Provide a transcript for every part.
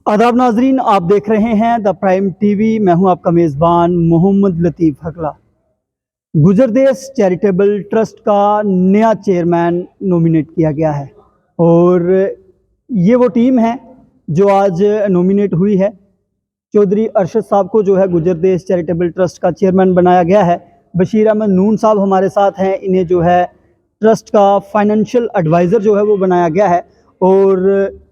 आदाब नाजरीन, आप देख रहे हैं द प्राइम टीवी। मैं हूं आपका मेज़बान मोहम्मद लतीफ़ हकला। गुजरदेश चैरिटेबल ट्रस्ट का नया चेयरमैन नॉमिनेट किया गया है और ये वो टीम है जो आज नॉमिनेट हुई है। चौधरी अरशद साहब को जो है गुजरदेश चैरिटेबल ट्रस्ट का चेयरमैन बनाया गया है। बशीर अहमद नून साहब हमारे साथ हैं, इन्हें जो है ट्रस्ट का फाइनेंशियल एडवाइज़र जो है वो बनाया गया है। और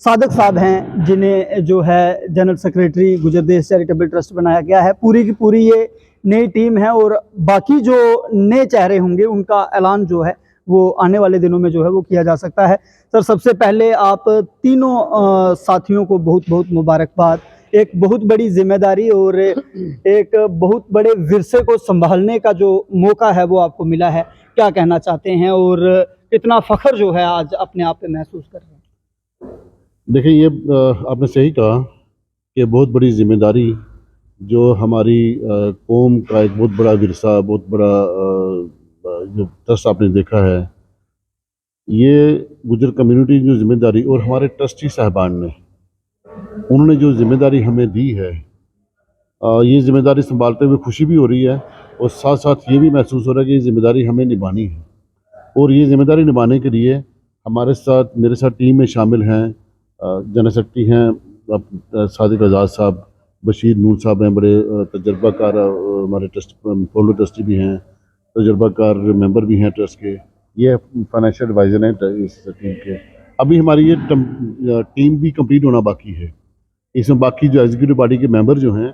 सादक साहब हैं जिन्हें जो है जनरल सेक्रेटरी गुजरदेश चैरिटेबल ट्रस्ट बनाया गया है। पूरी की पूरी ये नई टीम है और बाकी जो नए चेहरे होंगे उनका ऐलान जो है वो आने वाले दिनों में जो है वो किया जा सकता है। सर, सबसे पहले आप तीनों साथियों को बहुत बहुत मुबारकबाद। एक बहुत बड़ी जिम्मेदारी और एक बहुत बड़े विरसे को संभालने का जो मौका है वो आपको मिला है। क्या कहना चाहते हैं और कितना फ़ख्र जो है आज अपने आप पे महसूस कर रहे हैं? देखिए, ये आपने सही कहा कि बहुत बड़ी जिम्मेदारी जो हमारी कौम का एक बहुत बड़ा विरसा, बहुत बड़ा जो ट्रस्ट आपने देखा है, ये गुजर कम्युनिटी की जो जिम्मेदारी और हमारे ट्रस्टी साहबान ने उन्होंने जो जिम्मेदारी हमें दी है, ये जिम्मेदारी संभालते हुए खुशी भी हो रही है और साथ साथ ये भी महसूस हो रहा है कि ये जिम्मेदारी हमें निभानी है। और ये जिम्मेदारी निभाने के लिए हमारे साथ मेरे साथ टीम में शामिल हैं जनरल सेक्रेटरी हैं सादिक आज़ाद साहब, बशीर नूर साहब हैं, बड़े तजर्बाकार हमारे ट्रस्ट फॉलो ट्रस्टी भी हैं, तजर्बाकार मेंबर भी हैं ट्रस्ट के। ये फाइनेंशियल एडवाइज़र हैं इस टीम के। अभी हमारी ये टीम भी कंप्लीट होना बाकी है। इसमें बाकी जो एग्जीक्यूटिव बॉडी के मेंबर जो हैं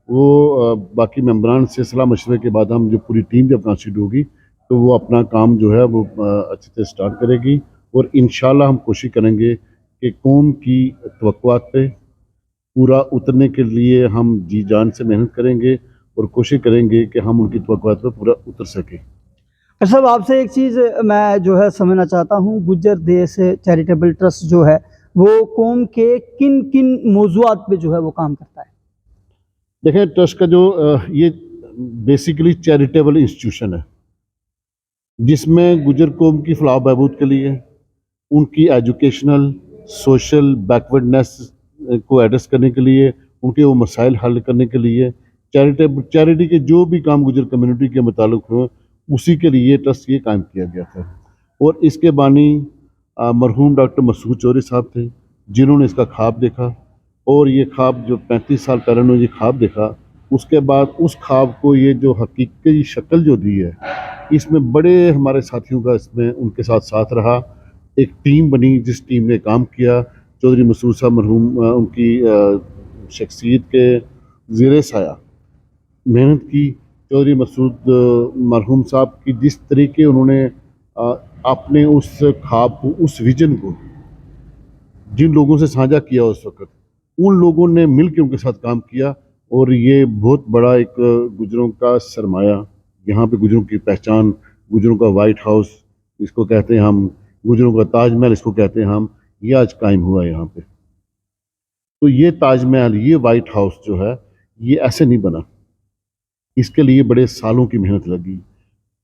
वो बाकी मेंबरान से सलाह मशवरे के बाद हम जो पूरी टीम जब कॉन्स्टिट्यूट होगी तो वो अपना काम जो है वो अच्छे से स्टार्ट करेगी। और इंशाल्लाह हम कोशिश करेंगे कि कौम की तवक्कुआत पे पूरा उतरने के लिए हम जी जान से मेहनत करेंगे और कोशिश करेंगे कि हम उनकी तवक्कुआत पे पूरा उतर सकें। साहब, आपसे एक चीज़ मैं जो है समझना चाहता हूँ, गुज्जर देश चैरिटेबल ट्रस्ट जो है वो कौम के किन किन मौज़ूआत पे जो है वो काम करता है? देखें, ट्रस्ट का जो ये बेसिकली चैरिटेबल इंस्टीट्यूशन है जिसमें गुजर कौम की फलाह बहबूद के लिए, उनकी एजुकेशनल सोशल बैकवर्डनेस को एड्रेस करने के लिए, उनके वो मसाइल हल करने के लिए चैरिटी के जो भी काम गुजर कम्युनिटी के मुताल्लिक हो उसी के लिए ट्रस्ट ये कायम किया गया था। और इसके बानी मरहूम डॉक्टर मसूद चौधरी साहब थे जिन्होंने इसका ख्वाब देखा। और ये ख्वाब जो 35 साल पहले उन्होंने ये ख्वाब देखा, उसके बाद उस ख्वाब को ये जो हकीकी शक्ल जो दी है, इसमें बड़े हमारे साथियों का इसमें उनके साथ साथ रहा। एक टीम बनी जिस टीम ने काम किया। चौधरी मसूद साहब मरहूम उनकी शख्सियत के ज़ेर साया मेहनत की। चौधरी मसूद मरहूम साहब की जिस तरीके उन्होंने अपने उस ख्वाब को, उस विजन को जिन लोगों से साझा किया उस वक्त, उन लोगों ने मिल के उनके साथ काम किया। और ये बहुत बड़ा एक गुजरों का सरमाया, यहाँ पे गुजरों की पहचान, गुजरों का वाइट हाउस इसको कहते हैं हम, गुजरों का ताजमहल इसको कहते हैं हम, ये आज कायम हुआ है यहाँ पे। तो ये ताजमहल, ये वाइट हाउस जो है ये ऐसे नहीं बना, इसके लिए बड़े सालों की मेहनत लगी,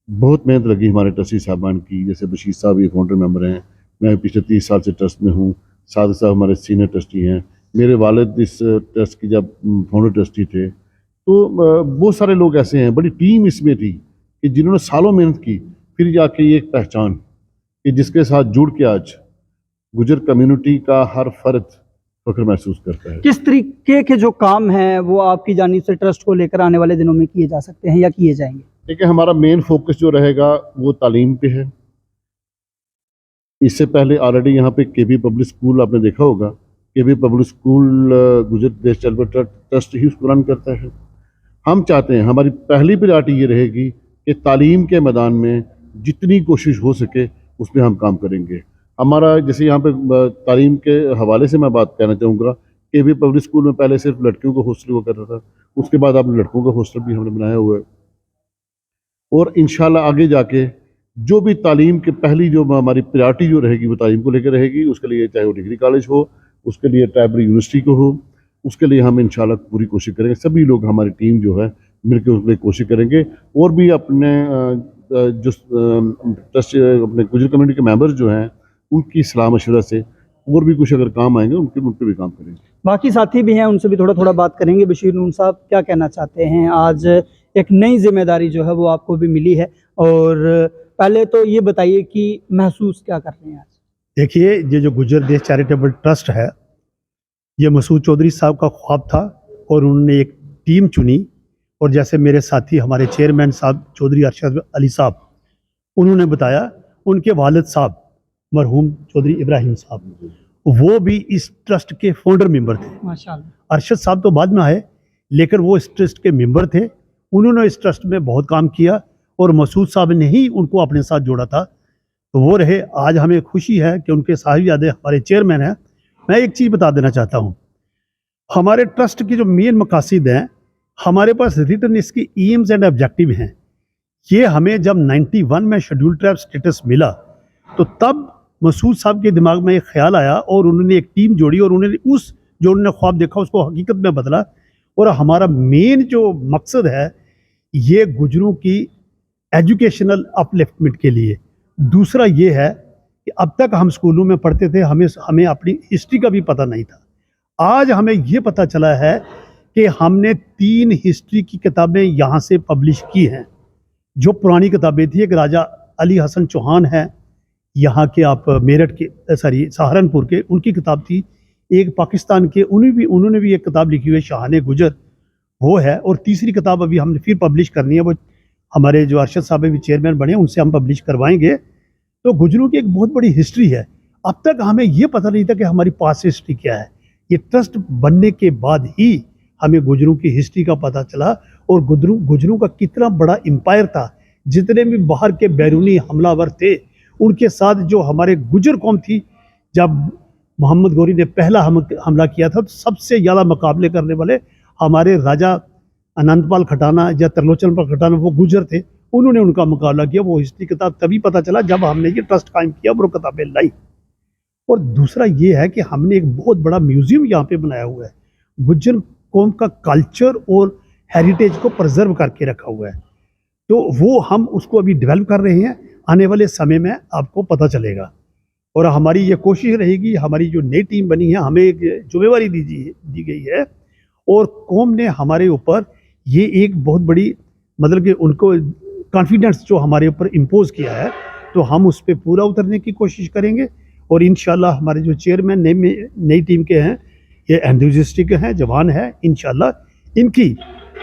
बहुत मेहनत लगी हमारे ट्रस्टी साहबान की। जैसे बशीर साहब ये फाउंडर मेंबर हैं, मैं पिछले 30 साल से ट्रस्ट में हूँ। सादिक साहब हमारे सीनियर ट्रस्टी हैं, मेरे वालिद इस ट्रस्ट की जब फाउंडर ट्रस्टी थे। तो बहुत सारे लोग ऐसे हैं, बड़ी टीम इसमें थी कि जिन्होंने सालों मेहनत की, फिर जाके ये एक पहचान कि जिसके साथ जुड़ के आज गुजर कम्युनिटी का हर फर्द फख्र महसूस करता है। किस तरीके के जो काम हैं वो आपकी जानिब से ट्रस्ट को लेकर आने वाले दिनों में किए जा सकते हैं या किए जाएंगे? देखिए, हमारा मेन फोकस जो रहेगा वो तालीम पे है। इससे पहले ऑलरेडी यहाँ पे केबी पब्लिक स्कूल आपने देखा होगा, केबी पब्लिक स्कूल गुजर देश चैरिटेबल ट्रस्ट ही उसको रन करता है। हम चाहते हैं, हमारी पहली प्रायोरिटी ये रहेगी कि तालीम के मैदान में जितनी कोशिश हो सके उसमें हम काम करेंगे। हमारा जैसे यहाँ पे तालीम के हवाले से मैं बात कहना चाहूँगा, केबी पब्लिक स्कूल में पहले सिर्फ लड़कियों का हॉस्टल हुआ करता था, उसके बाद आपने लड़कों का हॉस्टल भी हमने बनाया हुआ है। और इंशाल्लाह आगे जाके जो भी तालीम के पहली जो हमारी प्रायोरिटी जो रहेगी वो तालीम को लेकर रहेगी। उसके लिए चाहे वो डिग्री कॉलेज हो, उसके लिए ट्राइबल यूनिवर्सिटी को हो, उसके लिए हम इंशाल्लाह पूरी कोशिश करेंगे। सभी लोग हमारी टीम जो है मिलकर उसके लिए कोशिश करेंगे। और भी अपने जो ट्रस्ट अपने गुजर कम्युनिटी के मेंबर्स जो हैं उनकी सलाह मशवरा से और भी कुछ अगर काम आएंगे उन पे भी काम करेंगे। बाकी साथी भी हैं, उनसे भी थोड़ा बात करेंगे। बशीर नून साहब, क्या कहना चाहते हैं? आज एक नई जिम्मेदारी जो है वो आपको भी मिली है, और पहले तो ये बताइए कि महसूस क्या कर रहे हैं आज? देखिए, ये जो गुजर देश चैरिटेबल ट्रस्ट है, ये मसूद चौधरी साहब का ख्वाब था और उन्होंने एक टीम चुनी, और जैसे मेरे साथी हमारे चेयरमैन साहब चौधरी अरशद अली साहब, उन्होंने बताया उनके वालिद साहब मरहूम चौधरी इब्राहिम साहब, वो भी इस ट्रस्ट के फाउंडर मेंबर थे। माशाल्लाह। अरशद साहब तो बाद में आए, लेकिन वो इस ट्रस्ट के मेंबर थे। उन्होंने इस ट्रस्ट में बहुत काम किया और मसूद साहब ने ही उनको अपने साथ जोड़ा था, तो वो रहे। आज हमें खुशी है कि उनके साहिबजादे हमारे चेयरमैन हैं। मैं एक चीज़ बता देना चाहता हूँ, हमारे ट्रस्ट की जो मेन मकासद हैं, हमारे पास रिटन इसकी एम्स एंड ऑब्जेक्टिव हैं। ये हमें जब 91 में शेड्यूल ट्राइब स्टेटस मिला, तो तब मसूद साहब के दिमाग में एक ख्याल आया और उन्होंने एक टीम जोड़ी और उन्होंने उस जो उन्होंने ख्वाब देखा उसको हकीकत में बदला। और हमारा मेन जो मकसद है, ये गुजरों की एजुकेशनल अपलिफ्टमेंट के लिए। दूसरा ये है कि अब तक हम स्कूलों में पढ़ते थे, हमें अपनी हिस्ट्री का भी पता नहीं था। आज हमें ये पता चला है कि हमने 3 हिस्ट्री की किताबें यहाँ से पब्लिश की हैं, जो पुरानी किताबें थी। एक राजा अली हसन चौहान है यहाँ के, आप मेरठ के सहारनपुर के, उनकी किताब थी। एक पाकिस्तान के उन्होंने भी एक किताब लिखी हुई है, शाहाने गुजर, वो है। और तीसरी किताब अभी हमने फिर पब्लिश करनी है, वो हमारे जो अरशद साहब भी चेयरमैन बने, उनसे हम पब्लिश करवाएंगे। तो गुजरों की एक बहुत बड़ी हिस्ट्री है। अब तक हमें ये पता नहीं था कि हमारी पास्ट हिस्ट्री क्या है। ये ट्रस्ट बनने के बाद ही हमें गुजरों की हिस्ट्री का पता चला, और गुजरों का कितना बड़ा एम्पायर था। जितने भी बाहर के बैरूनी हमलावर थे, उनके साथ जो हमारे गुजर कौम थी, जब मोहम्मद गौरी ने पहला हमला किया था, तो सबसे ज़्यादा मुकाबले करने वाले हमारे राजा अनंतपाल खटाना या त्रिलोचन पाल खटाना, वो गुजर थे। उन्होंने उनका मुकाबला किया। वो हिस्ट्री किताब तभी पता चला जब हमने ये ट्रस्ट कायम किया, वो किताबें लाई। और दूसरा ये है कि हमने एक बहुत बड़ा म्यूजियम यहाँ पे बनाया हुआ है, गुज्जर कौम का कल्चर और हेरिटेज को प्रिजर्व करके रखा हुआ है। तो वो हम उसको अभी डेवलप कर रहे हैं, आने वाले समय में आपको पता चलेगा। और हमारी ये कोशिश रहेगी, हमारी जो नई टीम बनी है, हमें एक जिम्मेवारी दी गई है, और कौम ने हमारे ऊपर ये एक बहुत बड़ी, मतलब कि उनको कॉन्फिडेंस जो हमारे ऊपर इम्पोज किया है, तो हम उस पर पूरा उतरने की कोशिश करेंगे। और इंशाल्लाह हमारे जो चेयरमैन नई टीम के हैं, ये एंथुसियास्टिक हैं, जवान हैं। इंशाल्लाह इनकी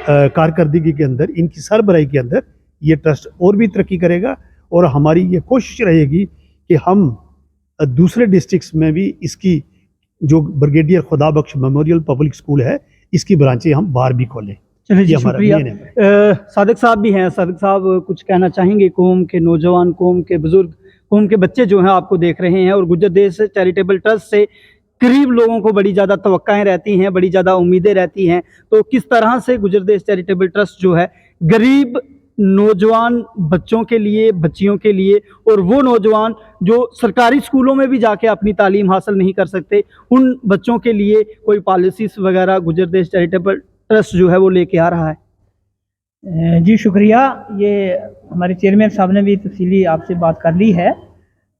कारकर्दगी के अंदर, इनकी सरबराही के अंदर ये ट्रस्ट और भी तरक्की करेगा। और हमारी ये कोशिश रहेगी कि हम दूसरे डिस्ट्रिक्ट्स में भी इसकी, जो ब्रिगेडियर खुदा बख्श मेमोरियल पब्लिक स्कूल है, इसकी ब्रांचें हम बाहर भी खोलें। चलिए जी, ये हमारा शुक्रिया। main है। सादिक साहब भी हैं। सादिक साहब, कुछ कहना चाहेंगे? कौम के नौजवान, कौम के बुजुर्ग, कौम के बच्चे जो हैं आपको देख रहे हैं, और गुजर देश चैरिटेबल ट्रस्ट से करीब लोगों को बड़ी ज़्यादा तवक्काएं रहती हैं, बड़ी ज़्यादा उम्मीदें रहती हैं। तो किस तरह से गुजर देश चैरिटेबल ट्रस्ट जो है गरीब नौजवान बच्चों के लिए, बच्चियों के लिए, और वो नौजवान जो सरकारी स्कूलों में भी जाके अपनी तालीम हासिल नहीं कर सकते, उन बच्चों के लिए कोई पॉलिसीज़ वगैरह गुजर देश चैरिटेबल ट्रस्ट जो है वो लेके आ रहा है? जी शुक्रिया। ये हमारे चेयरमैन साहब ने भी तफसीली आपसे बात कर ली है।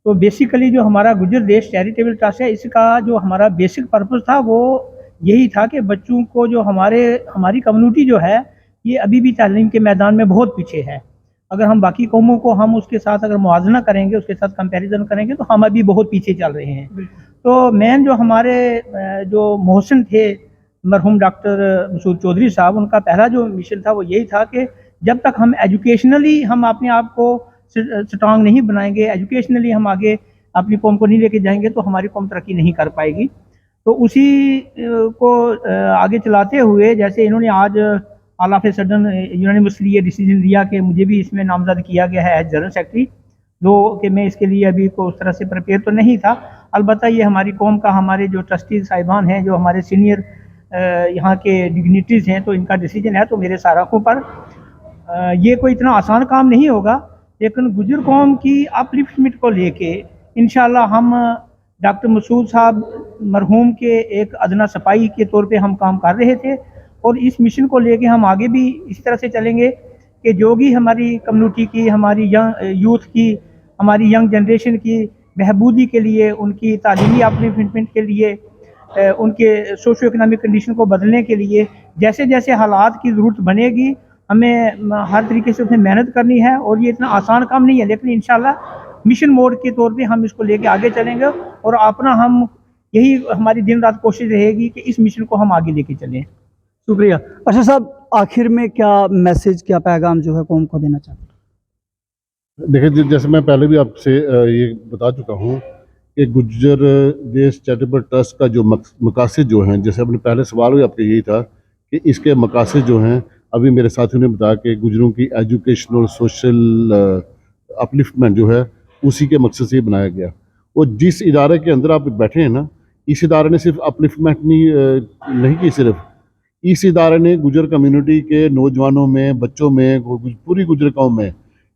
तो बेसिकली जो हमारा गुजर देश चैरिटेबल ट्रस्ट है, इसका जो हमारा बेसिक पर्पस था वो यही था कि बच्चों को, जो हमारी कम्युनिटी जो है, ये अभी भी तालीम के मैदान में बहुत पीछे है। अगर हम बाकी कौमों को हम उसके साथ अगर मुआवजा करेंगे, उसके साथ कंपैरिजन करेंगे, तो हम अभी बहुत पीछे चल रहे हैं। तो मेन जो हमारे जो मोहसिन थे, मरहूम डॉक्टर मसूद चौधरी साहब, उनका पहला जो मिशन था वो यही था कि जब तक हम एजुकेशनली हम अपने आप को स्ट्रांग नहीं बनाएंगे, एजुकेशनली हम आगे अपनी कौम को नहीं लेके जाएंगे, तो हमारी कौम तरक्की नहीं कर पाएगी। तो उसी को आगे चलाते हुए, जैसे इन्होंने आज all of a sudden unanimously ये डिसीजन लिया कि मुझे भी इसमें नामजद किया गया है एज जनरल सेक्रेटरी, जो कि मैं इसके लिए अभी को उस तरह से प्रिपेयर तो नहीं था। अलबत्ता ये हमारी कौम का, हमारे जो ट्रस्टीज साहिबान हैं, जो हमारे सीनियर यहाँ के डिग्निटीज़ हैं, तो इनका डिसीजन है। तो मेरे साराखों पर ये कोई इतना आसान काम नहीं होगा, लेकिन गुजर कौम की अपलिफ्टमेंट को लेके इंशाल्लाह हम डॉक्टर मसूद साहब मरहूम के एक अदना सफाई के तौर पे हम काम कर रहे थे, और इस मिशन को लेके हम आगे भी इस तरह से चलेंगे कि जो भी हमारी कम्युनिटी की, हमारी यंग यूथ की, हमारी यंग जनरेशन की बहबूदी के लिए, उनकी तालीमी अपलिफ्टमेंट के लिए, उनके सोशो इकनॉमिक कंडीशन को बदलने के लिए जैसे जैसे हालात की ज़रूरत बनेगी हमें हर तरीके से उसमें मेहनत करनी है। और ये इतना आसान काम नहीं है, लेकिन इंशाल्लाह मिशन मोड के तौर पे हम इसको लेके आगे चलेंगे और अपना हम यही हमारी दिन रात कोशिश रहेगी कि इस मिशन को हम आगे लेके चलें। शुक्रिया। अर्शद साहब, आखिर में क्या मैसेज, क्या पैगाम जो है कौम को देना चाहते हैं? देखिए, जैसे मैं पहले भी आपसे ये बता चुका हूँ कि गुज्जर देश चैरिटेबल ट्रस्ट का जो मकासद जो हैं, जैसे अपने पहले सवाल भी आपका यही था कि इसके मकासद जो हैं, अभी मेरे साथियों ने बताया कि गुजरों की एजुकेशनल सोशल अपलिफ्टमेंट जो है उसी के मकसद से बनाया गया। और जिस इदारे के अंदर आप बैठे हैं ना, इस इदारे ने सिर्फ अपलिफ्टमेंट नहीं की, सिर्फ इस इदारे ने गुजर कम्युनिटी के नौजवानों में, बच्चों में, पूरी गुजर कौम में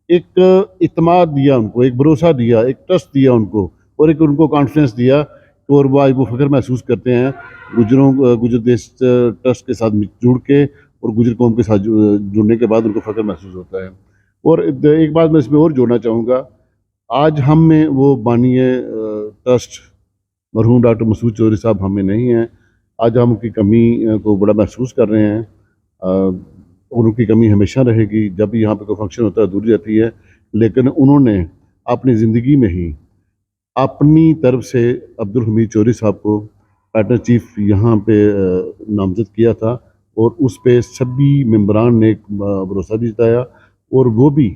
एक इत्मीनान दिया, उनको एक भरोसा दिया, एक ट्रस्ट दिया उनको, और एक उनको कॉन्फिडेंस दिया। और वो आज वो फ़ख्र महसूस करते हैं गुजर देश ट्रस्ट के साथ जुड़ के, और गुजर कौम के साथ जुड़ने के बाद उनको फ़ख्र महसूस होता है। और एक बात मैं इसमें और जोड़ना चाहूँगा, आज हम में वो बानी ट्रस्ट मरहूम डॉक्टर मसूद चौधरी साहब हमें नहीं हैं। आज हम उनकी कमी को बड़ा महसूस कर रहे हैं, और उनकी कमी हमेशा रहेगी। जब भी यहाँ पे कोई फंक्शन होता है दूर जाती है, लेकिन उन्होंने अपनी ज़िंदगी में ही अपनी तरफ से अब्दुल हमीद चौधरी साहब को पार्टनर चीफ यहाँ पे नामजद किया था, और उस पे सभी मेंबरान ने एक भरोसा भी जताया, और वो भी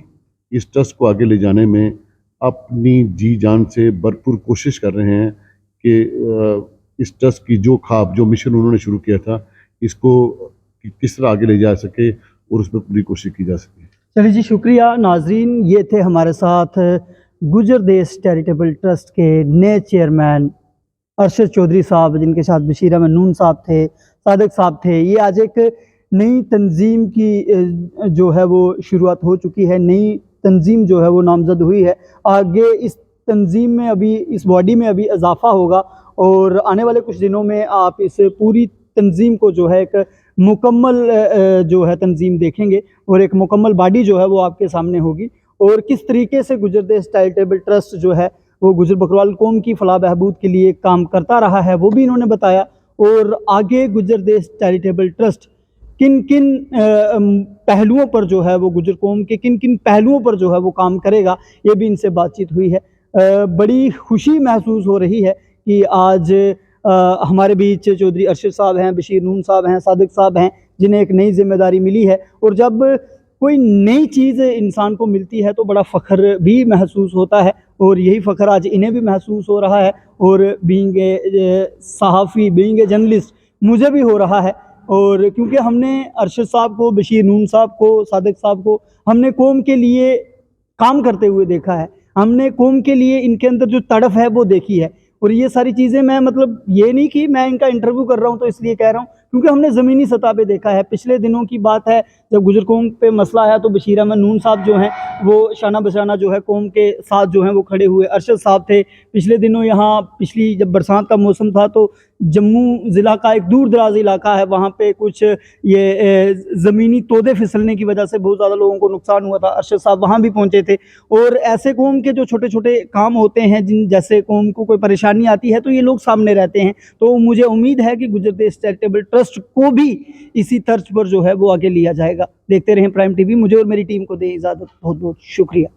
इस ट्रस्ट को आगे ले जाने में अपनी जी जान से भरपूर कोशिश कर रहे हैं कि इस ट्रस्ट की जो ख्वाब, जो मिशन उन्होंने शुरू किया था, इसको किस तरह आगे ले जा सके और उस पर पूरी कोशिश की जा सके। चलिए जी, शुक्रिया। नाजरीन, ये थे हमारे साथ गुजर देश चैरिटेबल ट्रस्ट के नए चेयरमैन अरशद चौधरी साहब, जिनके साथ बशीर अहमद नून साहब थे, सादिक साहब थे। ये आज एक नई तंजीम की जो है वो शुरुआत हो चुकी है, नई तंजीम जो है वो नामजद हुई है। आगे इस तंजीम में अभी, इस बॉडी में अभी इजाफा होगा, और आने वाले कुछ दिनों में आप इस पूरी तंजीम को जो है एक मुकम्मल जो है तंजीम देखेंगे, और एक मुकम्मल बॉडी जो है वो आपके सामने होगी। और किस तरीके से गुजर देश चैरिटेबल ट्रस्ट जो है वो गुजर बकरवाल कौम की फलाह बहबूद के लिए काम करता रहा है, वो भी इन्होंने बताया। और आगे गुजर देश चैरिटेबल ट्रस्ट किन किन पहलुओं पर जो है वो गुजर कौम के किन किन पहलुओं पर जो है वो काम करेगा, ये भी इनसे बातचीत हुई है। बड़ी खुशी महसूस हो रही है कि आज हमारे बीच चौधरी अरशद साहब हैं, बशीर नून साहब हैं, सादिक साहब हैं, जिन्हें एक नई जिम्मेदारी मिली है। और जब कोई नई चीज़ इंसान को मिलती है तो बड़ा फ़ख्र भी महसूस होता है, और यही फ़ख्र आज इन्हें भी महसूस हो रहा है। और बीइंग ए सहाफ़ी, बीइंग ए जर्नलिस्ट मुझे भी हो रहा है। और क्योंकि हमने अरशद साहब को, बशीर नून साहब को, सादिक साहब को हमने कौम के लिए काम करते हुए देखा है, हमने कौम के लिए इनके अंदर जो तड़फ है वो देखी है। और ये सारी चीज़ें मैं, मतलब ये नहीं कि मैं इनका इंटरव्यू कर रहा हूँ तो इसलिए कह रहा हूँ, क्योंकि हमने ज़मीनी सतह पे देखा है। पिछले दिनों की बात है, जब गुजर कौम पे मसला आया तो बशीर अहमद नून साहब जो हैं वो शाना बशाना जो है कौम के साथ जो हैं वो खड़े हुए। अरशद साहब थे पिछले दिनों यहाँ, पिछली जब बरसात का मौसम था तो जम्मू ज़िला का एक दूर दराज इलाका है, वहाँ पे कुछ ये ज़मीनी तोदे फिसलने की वजह से बहुत ज़्यादा लोगों को नुकसान हुआ था। अरशद साहब वहाँ भी पहुँचे थे। और ऐसे कौम के जो छोटे छोटे काम होते हैं, जिन जैसे कौम को कोई परेशानी आती है तो ये लोग सामने रहते हैं। तो मुझे उम्मीद है कि गुजर देश चैरिटेबल ट्रस्ट को भी इसी तर्ज पर जो है वो आगे लिया जाएगा। देखते रहें प्राइम टीवी। मुझे और मेरी टीम को दें इजाज़त। बहुत बहुत शुक्रिया।